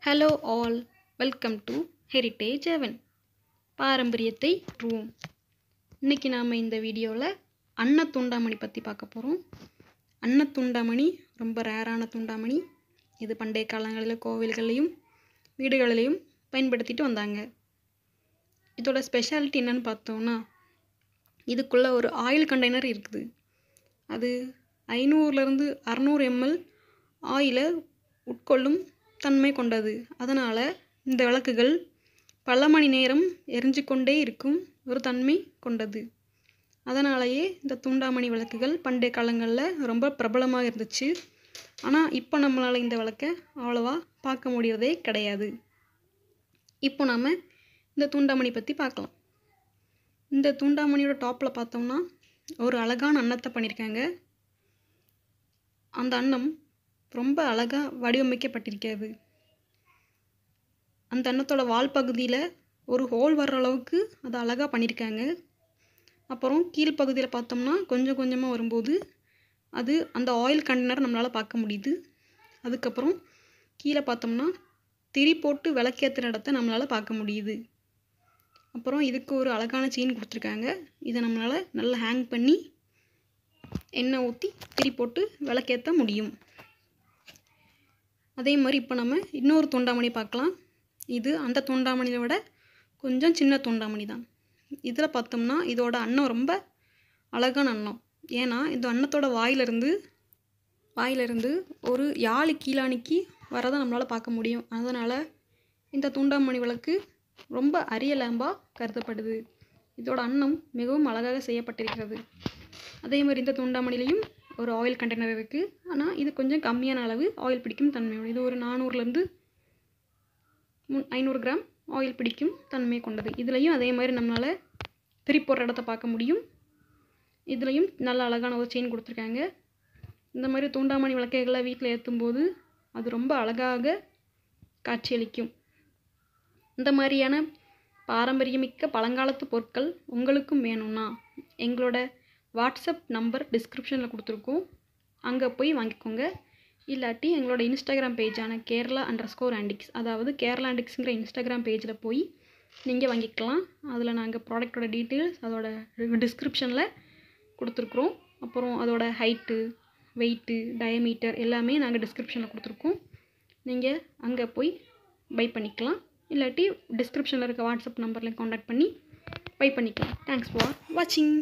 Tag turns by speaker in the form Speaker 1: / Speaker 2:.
Speaker 1: Hello all, welcome to heritage heaven, பாரம்பரியத்தை room. இன்றைக்கி நாம் இந்த வீடியோவில் அன்னத்தூண்டாமணி பற்றி பார்க்க போகிறோம். அன்னத்தூண்டாமணி ரொம்ப ரேரான தூண்டாமணி. இது பண்டைய காலங்களில் கோவில்கள்லையும் வீடுகளிலையும் பயன்படுத்திட்டு வந்தாங்க. இதோட ஸ்பெஷாலிட்டி என்னென்னு பார்த்தோன்னா, இதுக்குள்ளே ஒரு ஆயில் கண்டெய்னர் இருக்குது. அது 500 to 600 ml ஆயிலை உட்கொள்ளும் தன்மை கொண்டது. அதனால் இந்த விளக்குகள் பல மணி நேரம் எரிஞ்சு கொண்டே இருக்கும் ஒரு தன்மை கொண்டது. அதனாலேயே இந்த தூண்டாமணி விளக்குகள் பண்டைய காலங்களில் ரொம்ப பிரபலமாக இருந்துச்சு. ஆனால் இப்போ நம்மளால் இந்த விளக்கை அவ்வளோவா பார்க்க முடியறதே கிடையாது. இப்போ நாம் இந்த தூண்டாமணி பற்றி பார்க்கலாம். இந்த தூண்டாமணியோட டாப்பில் பார்த்தோம்னா ஒரு அழகான அன்னத்தை பண்ணியிருக்காங்க. அந்த அன்னம் ரொம்ப அழகாக வடிவமைக்கப்பட்டிருக்கிறது. அந்த அன்னத்தோட வால் பகுதியில் ஒரு ஹோல் வர்ற அளவுக்கு அதை அழகாக பண்ணியிருக்காங்க. அப்புறம் கீழ்ப்பகுதியில் பார்த்தோம்னா கொஞ்சம் கொஞ்சமாக வரும்போது அது அந்த ஆயில் கண்டெய்னர் நம்மளால் பார்க்க முடியுது. அதுக்கப்புறம் கீழே பார்த்தோம்னா திரி போட்டு விளக்கேற்றுற இடத்த நம்மளால் பார்க்க முடியுது. அப்புறம் இதுக்கு ஒரு அழகான செயின் கொடுத்துருக்காங்க. இதை நம்மளால் நல்லா ஹேங் பண்ணி எண்ணெய் ஊற்றி திரி போட்டு விளக்கேற்ற முடியும். அதே மாதிரி இப்போ நம்ம இன்னொரு தூண்டாமணி பார்க்கலாம். இது அந்த தூண்டாமணியை விட கொஞ்சம் சின்ன தூண்டாமணி தான். இதில் பார்த்தோம்னா இதோட அன்னம் ரொம்ப அழகான அன்னம். ஏன்னா இந்த அன்னத்தோட வாயிலிருந்து ஒரு யாழி கீழாணிக்கு வரதை நம்மளால் பார்க்க முடியும். அதனால் இந்த தூண்டாமணி விளக்கு ரொம்ப அரிய லேம்பாக கருதப்படுது. இதோட அன்னம் மிகவும் அழகாக செய்யப்பட்டிருக்கிறது. அதே மாதிரி இந்த தூண்டாமணிலையும் ஒரு ஆயில் கண்டெய்னர் இருக்குது. ஆனால் இது கொஞ்சம் கம்மியான அளவு ஆயில் பிடிக்கும் தன்மையோடு. இது ஒரு 400 to 500 கிராம் ஆயில் பிடிக்கும் தன்மை கொண்டது. இதுலேயும் அதே மாதிரி நம்மளால் திரி போடுற இடத்த பார்க்க முடியும். இதுலேயும் நல்ல அழகான ஒரு செயின் கொடுத்துருக்காங்க. இந்த மாதிரி தூண்டாமணி விளக்குகளை வீட்டில் ஏற்றும்போது அது ரொம்ப அழகாக காட்சியளிக்கும். இந்த மாதிரியான பாரம்பரியமிக்க பழங்காலத்து பொருட்கள் உங்களுக்கும் வேணும்னா எங்களோட வாட்ஸ்அப் நம்பர் டிஸ்கிரிப்ஷனில் கொடுத்துருக்கோம். அங்கே போய் வாங்கிக்கோங்க. இல்லாட்டி எங்களோட இன்ஸ்டாகிராம் பேஜான Kerala_antiques, அதாவது கேரளா ஆன்டிக்ஸுங்கிற இன்ஸ்டாகிராம் பேஜில் போய் நீங்கள் வாங்கிக்கலாம். அதில் நாங்கள் ப்ராடக்டோட டீட்டெயில்ஸ் அதோட டிஸ்கிரிப்ஷனில் கொடுத்துருக்குறோம். அப்புறம் அதோட ஹைட்டு, வெயிட்டு, டயமீட்டர் எல்லாமே நாங்கள் டிஸ்கிரிப்ஷனில் கொடுத்துருக்கோம். நீங்கள் அங்கே போய் பை பண்ணிக்கலாம். இல்லாட்டி டிஸ்கிரிப்ஷனில் இருக்க வாட்ஸ்அப் நம்பரில் காண்டாக்ட் பண்ணி பை பண்ணிக்கலாம். தேங்க்ஸ் ஃபார் வாட்சிங்.